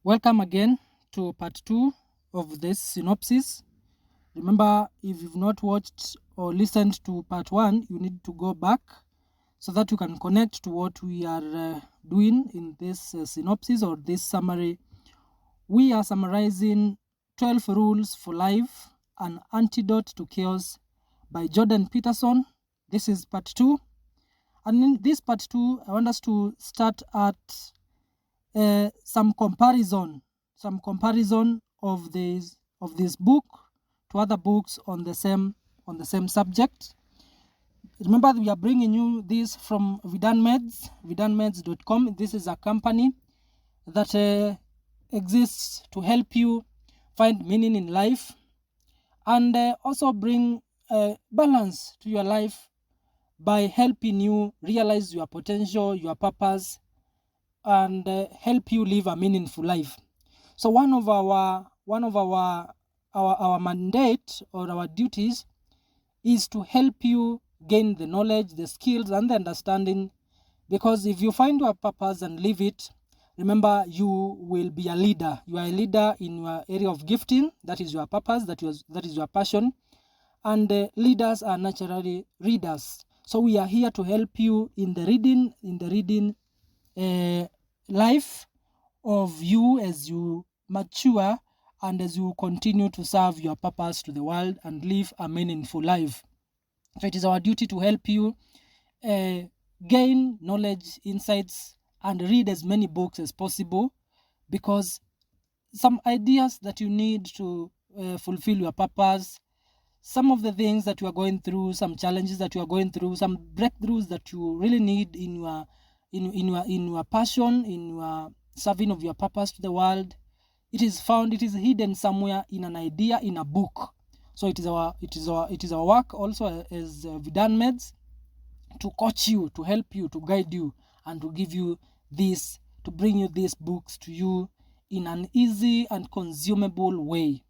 Welcome again to part 2 of this synopsis. Remember, if you've not watched or listened to part 1, you need to go back so that you can connect to what we are doing in this synopsis or this summary. We are summarizing 12 Rules for Life, an Antidote to Chaos by Jordan Peterson. This is part 2. And in this part 2, I want us to start at some comparison of this book to other books on the same subject. Remember, we are bringing you this from vidanmeds.com. This is a company that exists to help you find meaning in life and also bring balance to your life by helping you realize your potential, your purpose, and help you live a meaningful life. So one of our mandate or our duties is to help you gain the knowledge, the skills, and the understanding. Because if you find your purpose and live it, remember, you will be a leader. You are a leader in your area of gifting. That is your purpose. That is your passion. And leaders are naturally readers. So we are here to help you in the reading life of you as you mature and as you continue to serve your purpose to the world and live a meaningful life. So it is our duty to help you gain knowledge, insights, and read as many books as possible, because some ideas that you need to fulfill your purpose, some of the things that you are going through, some challenges that you are going through, some breakthroughs that you really need in your passion, in your serving of your purpose to the world, it is hidden somewhere in an idea, in a book. So it is our work also as Vidanmeds to coach you, to help you, to guide you, and to give you this, to bring you these books to you in an easy and consumable way.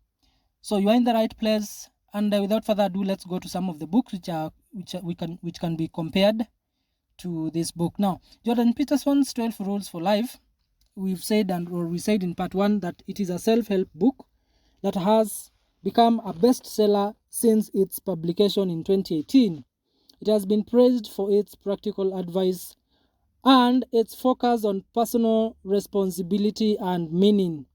So you are in the right place. And without further ado, let's go to some of the books which can be compared to this book. Now, Jordan Peterson's 12 Rules for Life, we said in part 1 that it is a self-help book that has become a bestseller since its publication in 2018. It has been praised for its practical advice and its focus on personal responsibility and meaning.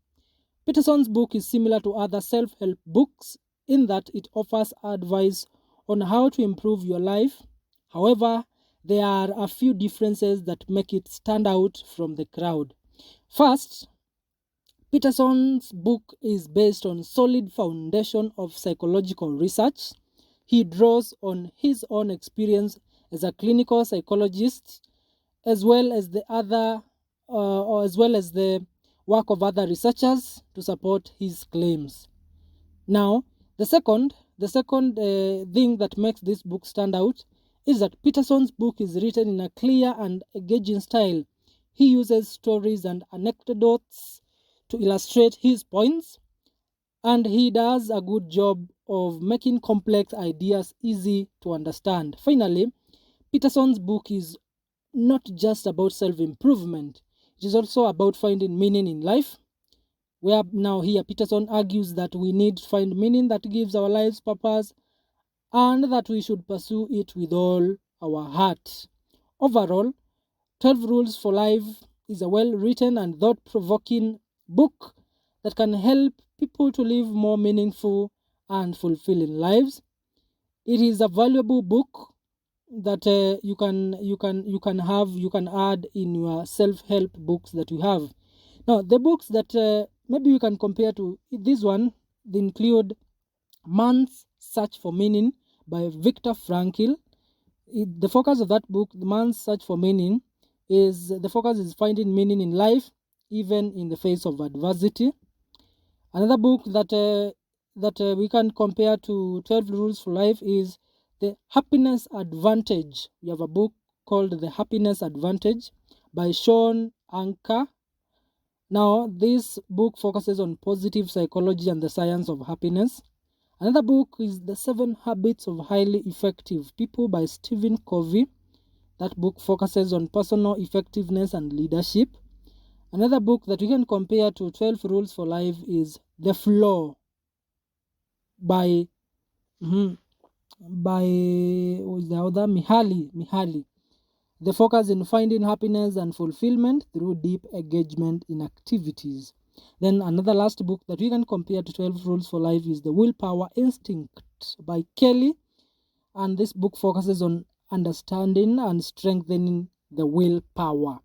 Peterson's book is similar to other self-help books in that it offers advice on how to improve your life. However, there are a few differences that make it stand out from the crowd. First, Peterson's book is based on a solid foundation of psychological research. He draws on his own experience as a clinical psychologist, as well as the work of other researchers to support his claims. Now, the second thing that makes this book stand out is that Peterson's book is written in a clear and engaging style. He uses stories and anecdotes to illustrate his points, and he does a good job of making complex ideas easy to understand. Finally, Peterson's book is not just about self-improvement. It is also about finding meaning in life, where now here Peterson argues that we need to find meaning that gives our lives purpose and that we should pursue it with all our heart. Overall, 12 Rules for Life is a well-written and thought-provoking book that can help people to live more meaningful and fulfilling lives. It is a valuable book that you can add in your self-help books that you have. Now, the books that maybe you can compare to this one, they include Man's Search for Meaning by Viktor Frankl. The focus of that book, The Man's Search for Meaning, is finding meaning in life, even in the face of adversity. Another book that we can compare to 12 Rules for Life is The Happiness Advantage. We have a book called The Happiness Advantage by Sean Anker. Now, this book focuses on positive psychology and the science of happiness. Another book is The 7 Habits of Highly Effective People by Stephen Covey. That book focuses on personal effectiveness and leadership. Another book that we can compare to 12 Rules for Life is The Flow by who's the other? Mihaly. The focus in finding happiness and fulfillment through deep engagement in activities. Then another last book that we can compare to 12 Rules for Life is The Willpower Instinct by Kelly. And this book focuses on understanding and strengthening the willpower.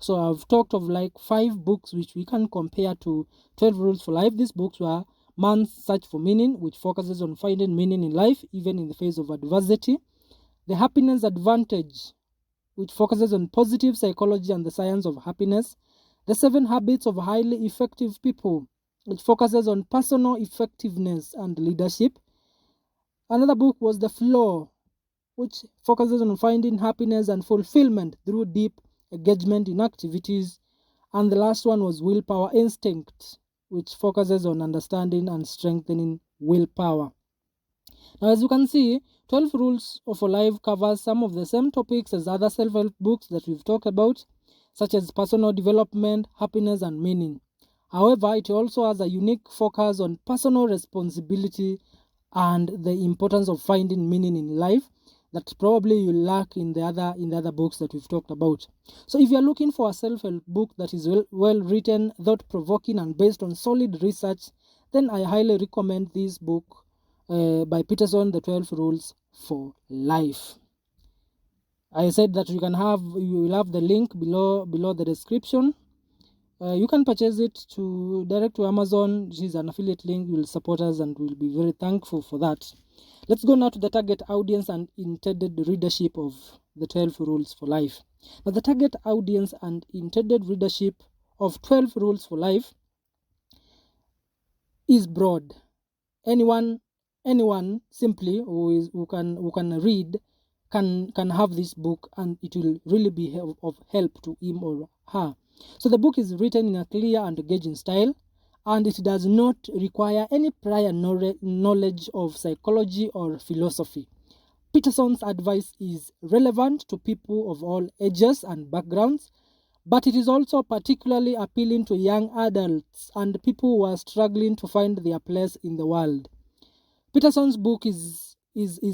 So I've talked of like 5 books which we can compare to 12 Rules for Life. These books were Man's Search for Meaning, which focuses on finding meaning in life even in the face of adversity. The Happiness Advantage, which focuses on positive psychology and the science of happiness. The 7 Habits of Highly Effective People, which focuses on personal effectiveness and leadership. Another book was The Flow, which focuses on finding happiness and fulfillment through deep engagement in activities. And the last one was Willpower Instinct, which focuses on understanding and strengthening willpower. Now, as you can see, 12 Rules for Life covers some of the same topics as other self-help books that we've talked about, such as personal development, happiness, and meaning. However, it also has a unique focus on personal responsibility and the importance of finding meaning in life that probably you lack in the other books that we've talked about. So if you're looking for a self-help book that is well written, thought-provoking, and based on solid research, then I highly recommend this book by Peterson, The 12 Rules for Life. I said that you will have the link below the description. You can purchase it direct to Amazon. This is an affiliate link. You will support us and we'll be very thankful for that. Let's go now to the target audience and intended readership of the 12 Rules for Life. Now, the target audience and intended readership of 12 Rules for Life is broad. Anyone simply who can read can have this book, and it will really be of help to him or her. So the book is written in a clear and engaging style, and it does not require any prior knowledge of psychology or philosophy. Peterson's advice is relevant to people of all ages and backgrounds, but it is also particularly appealing to young adults and people who are struggling to find their place in the world. Peterson's book is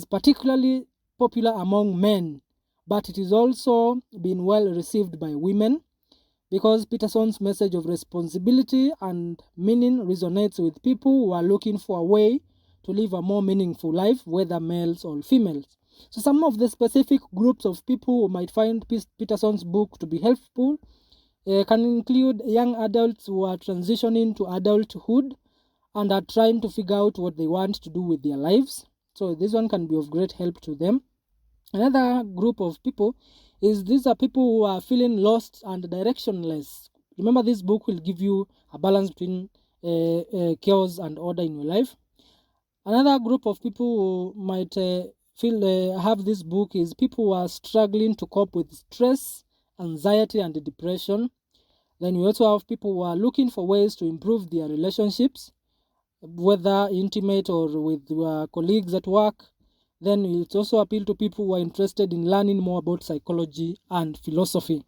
particularly popular among men, but it is also been well received by women because Peterson's message of responsibility and meaning resonates with people who are looking for a way to live a more meaningful life, whether males or females. So some of the specific groups of people who might find Peterson's book to be helpful can include young adults who are transitioning to adulthood and are trying to figure out what they want to do with their lives. So this one can be of great help to them. Another group of people these are people who are feeling lost and directionless. Remember, this book will give you a balance between chaos and order in your life. Another group of people who might have this book is people who are struggling to cope with stress, anxiety, and depression. Then we also have people who are looking for ways to improve their relationships, whether intimate or with colleagues at work. Then it also appeal to people who are interested in learning more about psychology and philosophy.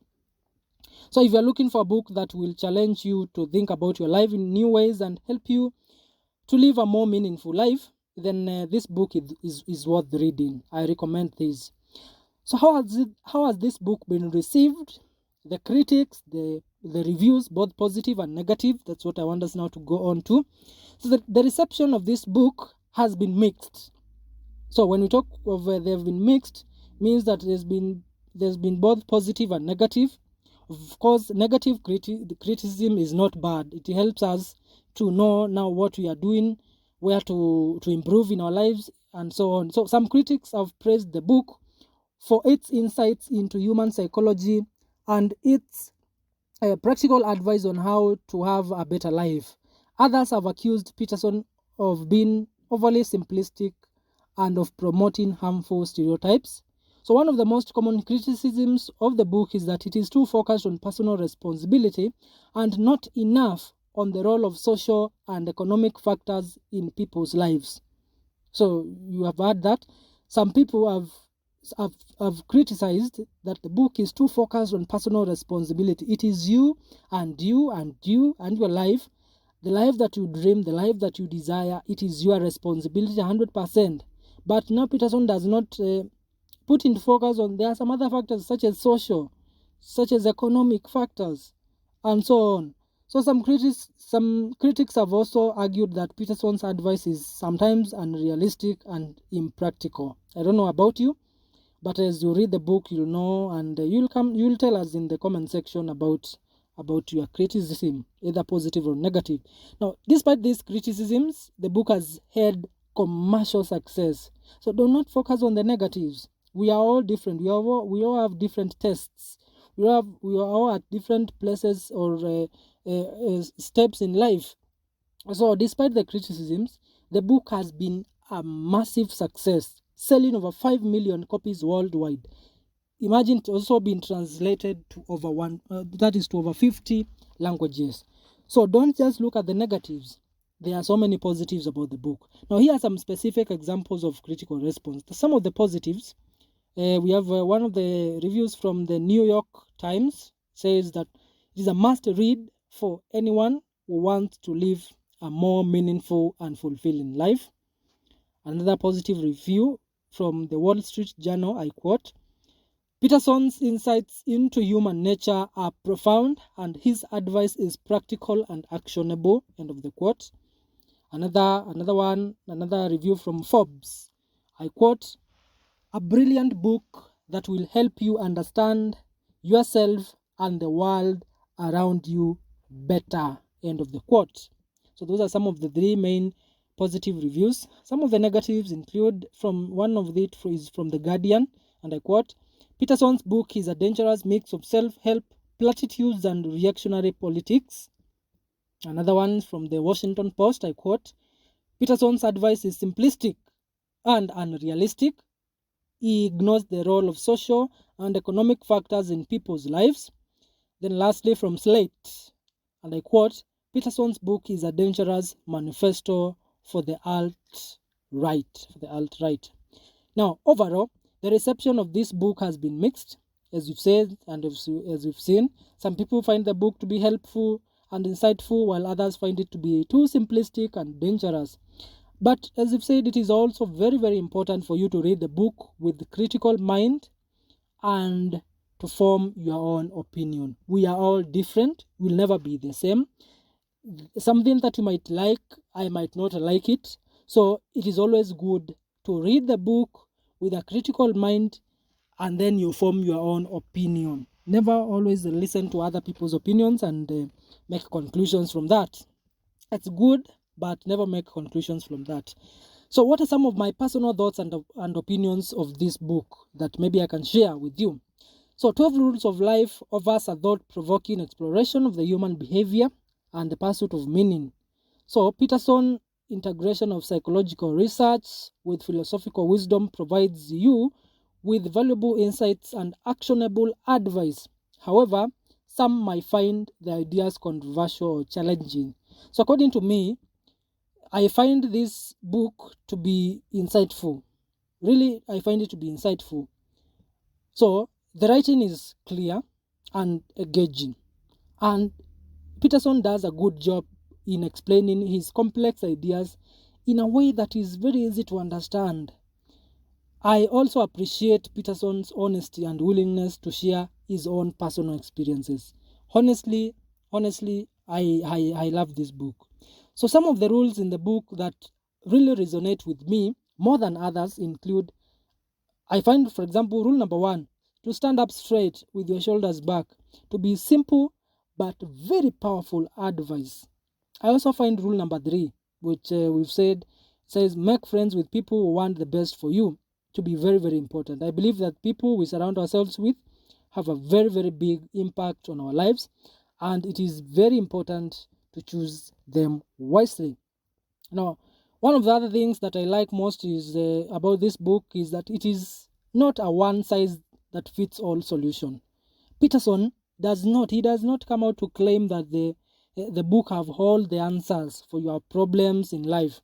So if you're looking for a book that will challenge you to think about your life in new ways and help you to live a more meaningful life, then this book is worth reading. I recommend this. So how has this book been received? The critics, the reviews, both positive and negative. That's what I want us now to go on to. So the reception of this book has been mixed. So when we talk of they've been mixed, means that there's been both positive and negative. Of course, negative criticism is not bad. It helps us to know now what we are doing, where to improve in our lives, and so on. So some critics have praised the book for its insights into human psychology and its practical advice on how to have a better life. Others have accused Peterson of being overly simplistic and of promoting harmful stereotypes. So one of the most common criticisms of the book is that it is too focused on personal responsibility and not enough on the role of social and economic factors in people's lives. So you have heard that. Some people have have criticized that the book is too focused on personal responsibility. It is you and you and you and your life, the life that you dream, the life that you desire. It is your responsibility 100%. But now Peterson does not put into focus on, there are some other factors such as social, such as economic factors, and so on. So some critics have also argued that Peterson's advice is sometimes unrealistic and impractical. I don't know about you, but as you read the book, you'll know, and you'll tell us in the comment section about your criticism, either positive or negative. Now, despite these criticisms, the book has had commercial success. So do not focus on the negatives. We are all different. We all have different tastes. We are all at different places or steps in life. So despite the criticisms, the book has been a massive success, selling over 5 million copies worldwide. Imagine it's also been translated to over 50 languages. So don't just look at the negatives. There are so many positives about the book. Now here are some specific examples of critical response. Some of the positives, we have one of the reviews from the New York Times says that it is a must read for anyone who wants to live a more meaningful and fulfilling life. Another positive review from the Wall Street Journal, I quote, Peterson's insights into human nature are profound and his advice is practical and actionable, end of the quote. Another review from Forbes, I quote, a brilliant book that will help you understand yourself and the world around you better, end of the quote. So those are some of the 3 main positive reviews. Some of the negatives include, from one of it is from The Guardian, and I quote, Peterson's book is a dangerous mix of self-help, platitudes, and reactionary politics. Another one from the Washington Post, I quote, Peterson's advice is simplistic and unrealistic. He ignores the role of social and economic factors in people's lives. Then lastly from Slate, and I quote, Peterson's book is a dangerous manifesto for the alt-right. Now, overall, the reception of this book has been mixed, as you've said and as we've seen. Some people find the book to be helpful and insightful, while others find it to be too simplistic and dangerous. But as you've said, it is also very, very important for you to read the book with a critical mind and to form your own opinion. We are all different. We'll never be the same. Something that you might like, I might not like it. So it is always good to read the book with a critical mind, and then you form your own opinion. Never always listen to other people's opinions and make conclusions from that. It's good, but never make conclusions from that. So what are some of my personal thoughts and opinions of this book that maybe I can share with you? So 12 Rules of Life offers a thought-provoking exploration of the human behavior and the pursuit of meaning. So Peterson integration of psychological research with philosophical wisdom provides you with valuable insights and actionable advice. However, some might find the ideas controversial or challenging. So according to me, I find this book to be insightful. Really, I find it to be insightful. So the writing is clear and engaging, and Peterson does a good job in explaining his complex ideas in a way that is very easy to understand. I also appreciate Peterson's honesty and willingness to share his own personal experiences. Honestly, I love this book. So some of the rules in the book that really resonate with me more than others include, I find, for example, rule number 1, to stand up straight with your shoulders back, to be simple but very powerful advice. I also find rule number 3, which we've said, says make friends with people who want the best for you, to be very, very important. I believe that people we surround ourselves with have a very, very big impact on our lives, and it is very important to choose them wisely. Now, one of the other things that I like most is about this book is that it is not a one-size-that-fits-all solution. Peterson does not come out to claim that the book have all the answers for your problems in life,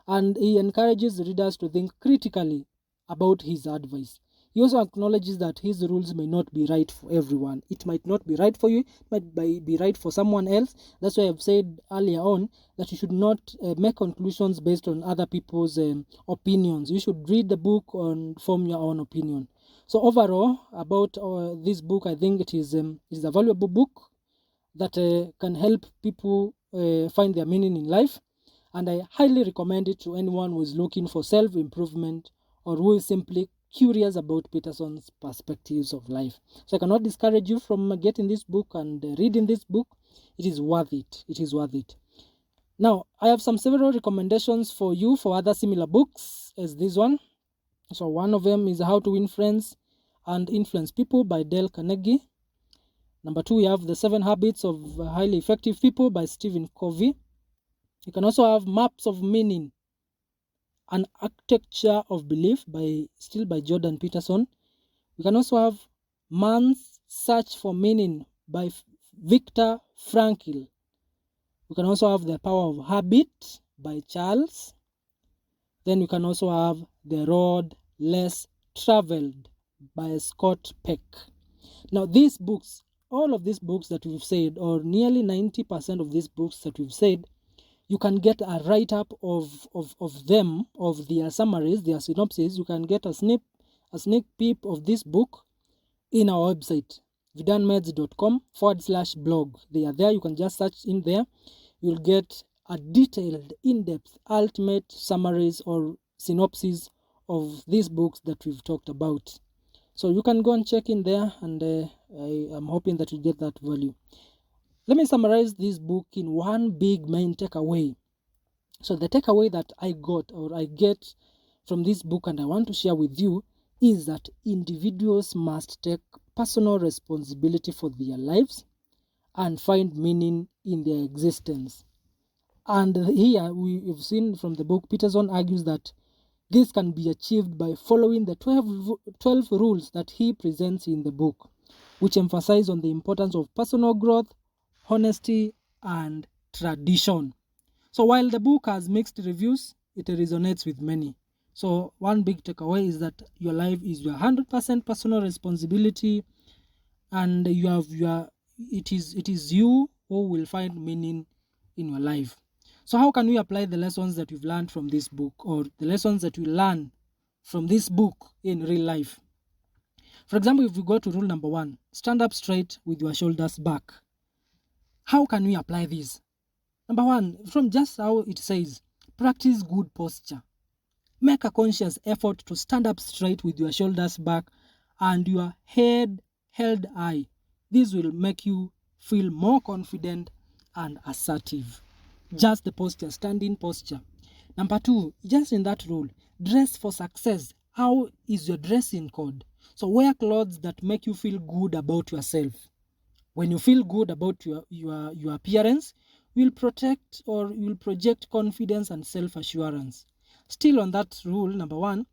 and he encourages readers to think critically about his advice. He also acknowledges that his rules may not be right for everyone. It might not be right for you, it might be right for someone else. That's why I've said earlier on that you should not make conclusions based on other people's opinions. You should read the book and form your own opinion. So overall, about this book, I think it is a valuable book that can help people find their meaning in life. And I highly recommend it to anyone who is looking for self-improvement or who is simply curious about Peterson's perspectives of life. So I cannot discourage you from getting this book and reading this book. It is worth it. It is worth it. Now, I have several recommendations for you for other similar books as this one. So one of them is How to Win Friends and Influence People by Dale Carnegie. Number 2, we have The 7 Habits of Highly Effective People by Stephen Covey. You can also have Maps of Meaning, An Architecture of Belief by Jordan Peterson. We can also have Man's Search for Meaning by Viktor Frankl. We can also have The Power of Habit by Charles. Then we can also have The Road Less Traveled by Scott Peck. Now these books, all of these books that we've said, or nearly 90% of these books that we've said, you can get a write-up of them, of their summaries, their synopses. You can get a sneak peek of this book in our website, vidanmeds.com/blog. They are there. You can just search in there. You'll get a detailed, in-depth, ultimate summaries or synopses of these books that we've talked about. So you can go and check in there, and I am hoping that you get that value. Let me summarize this book in one big main takeaway. So the takeaway that I got, or I get from this book, and I want to share with you, is that individuals must take personal responsibility for their lives and find meaning in their existence. And here we've seen from the book, Peterson argues that this can be achieved by following the 12 rules that he presents in the book, which emphasize on the importance of personal growth, honesty, and tradition. So while the book has mixed reviews, it resonates with many. So one big takeaway is that your life is your 100% personal responsibility, and it is you who will find meaning in your life. So how can we apply the lessons that we've learned from this book, or the lessons that we learn from this book in real life? For example, if we go to rule number 1, stand up straight with your shoulders back. How can we apply this? Number 1, from just how it says, practice good posture. Make a conscious effort to stand up straight with your shoulders back and your head held high. This will make you feel more confident and assertive. Just the posture, standing posture. Number 2, just in that rule, dress for success. How is your dressing code? So wear clothes that make you feel good about yourself. When you feel good about your appearance, you'll project confidence and self-assurance. Still on that rule, number 1,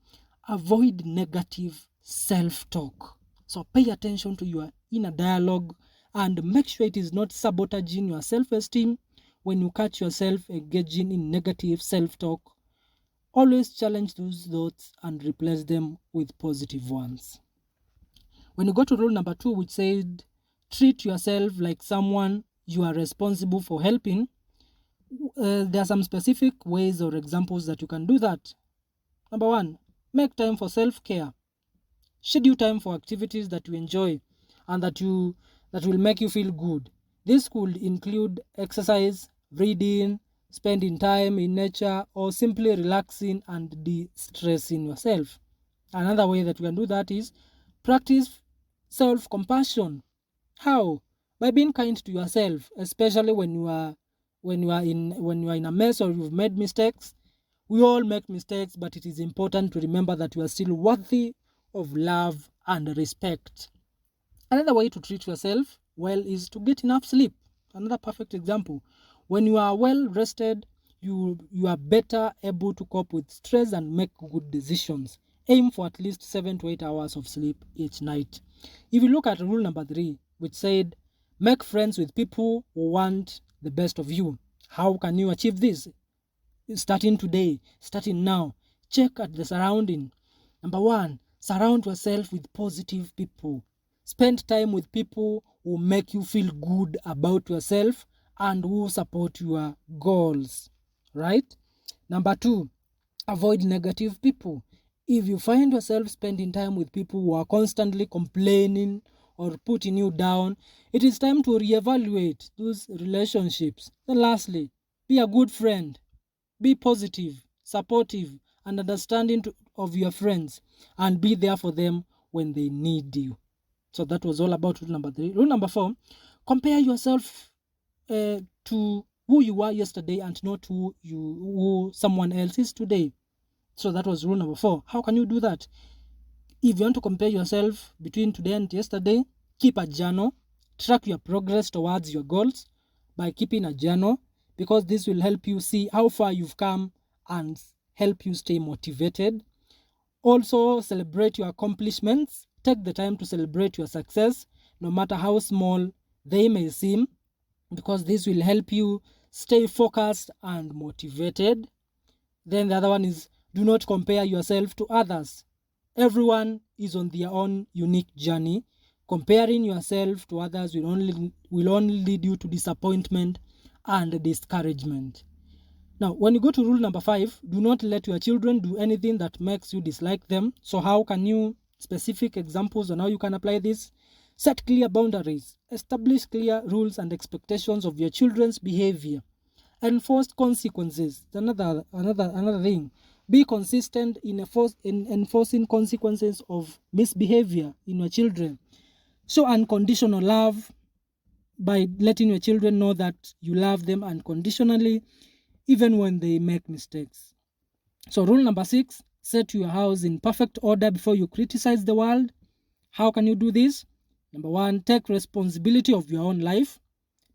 avoid negative self-talk. So pay attention to your inner dialogue and make sure it is not sabotaging your self-esteem. When you catch yourself engaging in negative self-talk, always challenge those thoughts and replace them with positive ones. When you go to rule number 2, which said, treat yourself like someone you are responsible for helping, there are some specific ways or examples that you can do that. Number 1, make time for self-care. Schedule time for activities that you enjoy and that will make you feel good. This could include exercise, reading, spending time in nature, or simply relaxing and de-stressing yourself. Another way that you can do that is practice self-compassion. How? By being kind to yourself, especially when you are in a mess or you've made mistakes. We all make mistakes, but it is important to remember that you are still worthy of love and respect. Another way to treat yourself well is to get enough sleep. Another perfect example. When you are well rested, you are better able to cope with stress and make good decisions. Aim for at least 7 to 8 hours of sleep each night. If you look at rule number 3, which said, make friends with people who want the best of you. How can you achieve this? Starting today, starting now, check at the surrounding. Number 1, Surround yourself with positive people. Spend time with people who make you feel good about yourself and who support your goals, right? Number 2, avoid negative people. If you find yourself spending time with people who are constantly complaining or putting you down, it is time to reevaluate those relationships. Then lastly, be a good friend. Be positive, supportive, and understanding of your friends, and be there for them when they need you. So that was all about rule number 3. Rule number 4, compare yourself to who you were yesterday and not who someone else is today. So that was rule number 4. How can you do that? If you want to compare yourself between today and yesterday, keep a journal. Track your progress towards your goals by keeping a journal, because this will help you see how far you've come and help you stay motivated. Also, celebrate your accomplishments. Take the time to celebrate your success, no matter how small they may seem, because this will help you stay focused and motivated. Then the other one is, do not compare yourself to others. Everyone is on their own unique journey. Comparing yourself to others will only lead you to disappointment and discouragement. Now, when you go to rule number 5, do not let your children do anything that makes you dislike them. So how can you, specific examples on how you can apply this? Set clear boundaries. Establish clear rules and expectations of your children's behavior. Enforce consequences. Another thing. Be consistent in enforcing consequences of misbehavior in your children. Show unconditional love by letting your children know that you love them unconditionally, even when they make mistakes. So rule number 6, set your house in perfect order before you criticize the world. How can you do this? Number 1, take responsibility of your own life.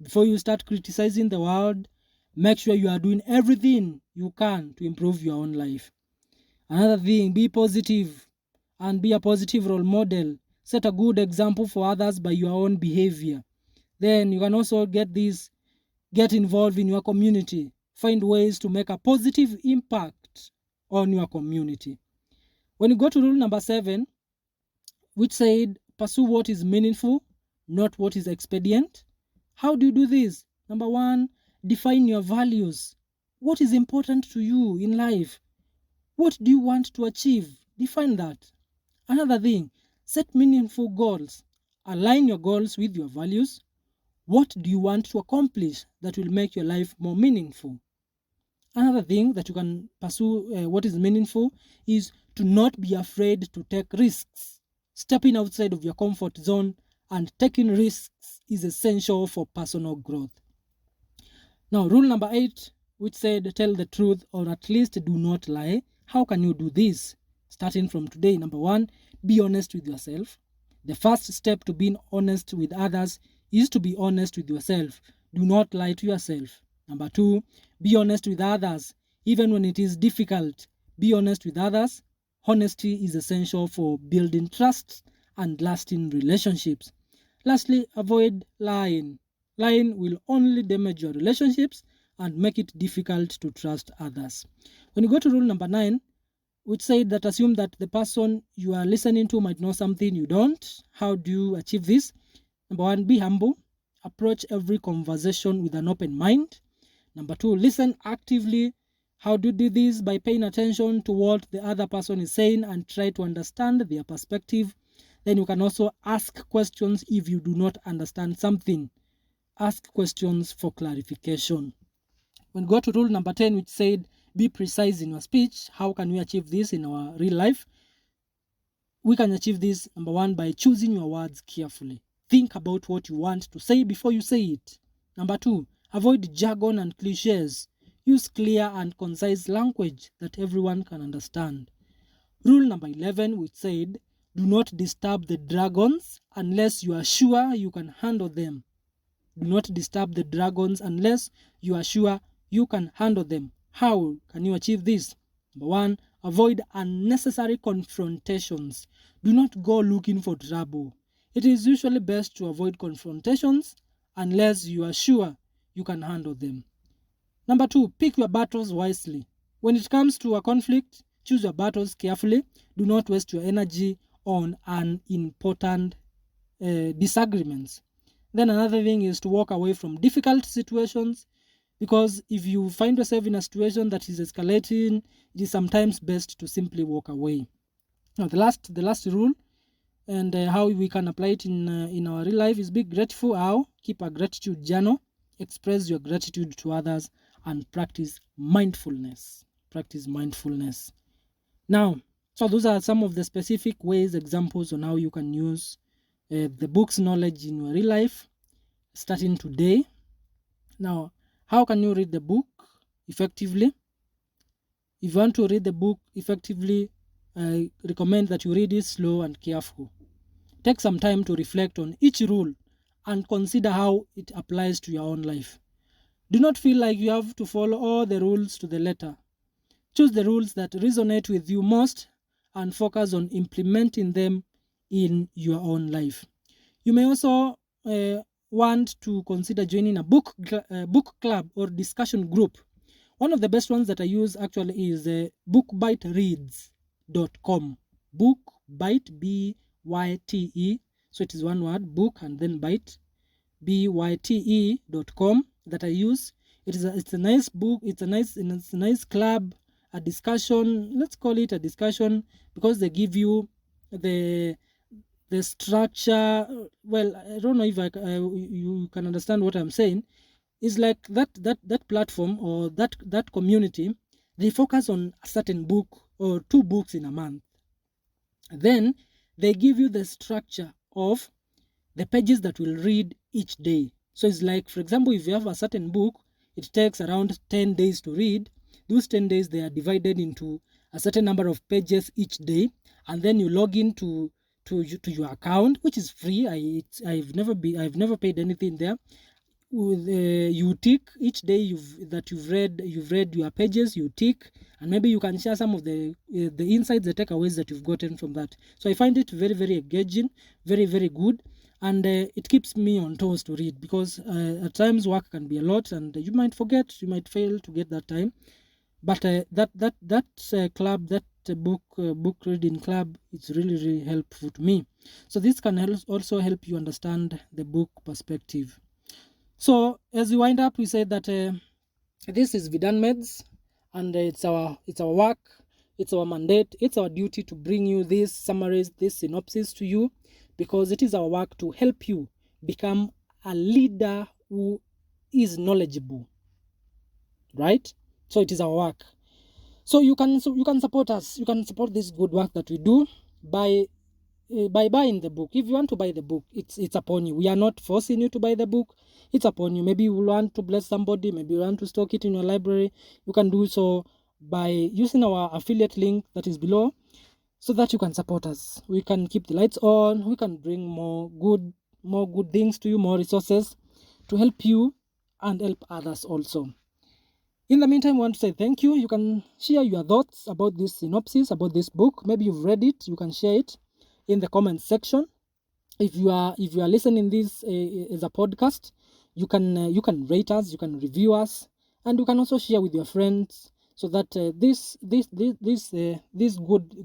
Before you start criticizing the world, make sure you are doing everything you can to improve your own life. Another thing, be positive and be a positive role model. Set a good example for others by your own behavior. Then you can also get involved in your community. Find ways to make a positive impact on your community. When you go to rule number 7, which said, pursue what is meaningful, not what is expedient. How do you do this? Number 1, define your values. What is important to you in life? What do you want to achieve? Define that. Another thing, set meaningful goals. Align your goals with your values. What do you want to accomplish that will make your life more meaningful? Another thing that you can pursue what is meaningful is to not be afraid to take risks. Stepping outside of your comfort zone and taking risks is essential for personal growth. Now, rule number 8, which said tell the truth or at least do not lie. How can you do this? Starting from today, number 1, be honest with yourself. The first step to being honest with others is to be honest with yourself. Do not lie to yourself. Number 2, be honest with others. Even when it is difficult, be honest with others. Honesty is essential for building trust and lasting relationships. Lastly, avoid lying. Lying will only damage your relationships and make it difficult to trust others. When you go to rule number 9, which said that assume that the person you are listening to might know something you don't. How do you achieve this? Number 1, be humble. Approach every conversation with an open mind. Number 2, listen actively. How do you do this? By paying attention to what the other person is saying and try to understand their perspective. Then you can also ask questions if you do not understand something. Ask questions for clarification. When we go to rule number 10, which said be precise in your speech. How can we achieve this in our real life? We can achieve this, number 1, by choosing your words carefully. Think about what you want to say before you say it. Number 2, avoid jargon and cliches. Use clear and concise language that everyone can understand. Rule number 11, which said, do not disturb the dragons unless you are sure you can handle them. Do not disturb the dragons unless you are sure you can handle them. How can you achieve this? Number 1, avoid unnecessary confrontations. Do not go looking for trouble. It is usually best to avoid confrontations unless you are sure you can handle them. Number 2, pick your battles wisely. When it comes to a conflict, Choose your battles carefully. Do not waste your energy on unimportant disagreements. Then another thing is to walk away from difficult situations, because if you find yourself in a situation that is escalating, it is sometimes best to simply walk away. Now, the last rule, and how we can apply it in our real life, is be grateful. How? Keep a gratitude journal, express your gratitude to others, and practice mindfulness. Practice mindfulness. Now, so those are some of the specific ways, examples on how you can use the book's knowledge in your real life, starting today. Now, how can you read the book effectively? If you want to read the book effectively, I recommend that you read it slow and careful. Take some time to reflect on each rule and consider how it applies to your own life. Do not feel like you have to follow all the rules to the letter. Choose the rules that resonate with you most and focus on implementing them in your own life. You may also want to consider joining a book club or discussion group. One of the best ones that I use actually is bookbitereads.com. Bookbite, B-Y-T-E. So it is one word, book and then bite, B-Y-T-E.com, that I use. It's a nice book. It's a nice club, a discussion. Let's call it a discussion, because they give you the structure. Well, I don't know if you can understand what I'm saying. It's like that platform or that community, they focus on a certain book or 2 books in a month. Then they give you the structure of the pages that we'll read each day. So it's like, for example, if you have a certain book, it takes around 10 days to read. Those 10 days, they are divided into a certain number of pages each day, and then you log into your account, which is free. I've never paid anything there. With you tick each day you've read your pages, you tick, and maybe you can share some of the insights, the takeaways that you've gotten from that. So I find it very, very engaging, very, very good, and it keeps me on toes to read, because at times work can be a lot and you might forget, you might fail to get that time. But that club, that book reading club, it's really, really helpful to me. So this can also help you understand the book perspective. So as we wind up, we said that this is Vidan Meds, and it's our work, it's our mandate, it's our duty to bring you these summaries, this synopsis to you, because it is our work to help you become a leader who is knowledgeable, right? So it is our work. So you can support us. You can support this good work that we do by buying the book. If you want to buy the book, it's upon you. We are not forcing you to buy the book. It's upon you. Maybe you want to bless somebody, maybe you want to stock it in your library. You can do so by using our affiliate link that is below, so that you can support us. We can keep the lights on. We can bring more good things to you, more resources to help you and help others also. In the meantime, I want to say thank you. You can share your thoughts about this synopsis, about this book. Maybe you've read it. You can share it in the comment section. If you are listening this as a podcast, you can rate us, you can review us, and you can also share with your friends, so that these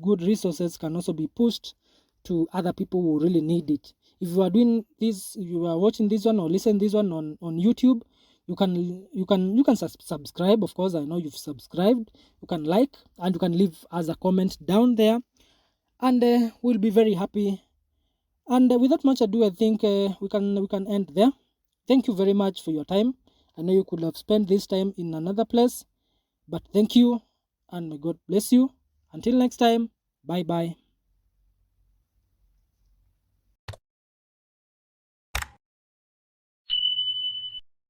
good resources can also be pushed to other people who really need it. If you are doing this, you are watching this one or listening this one on YouTube, you can subscribe. Of course, I know you've subscribed. You can like, and you can leave us a comment down there, and we'll be very happy. And without much ado, I think we can end there. Thank you very much for your time. I know you could have spent this time in another place, but thank you, and may God bless you. Until next time, bye bye.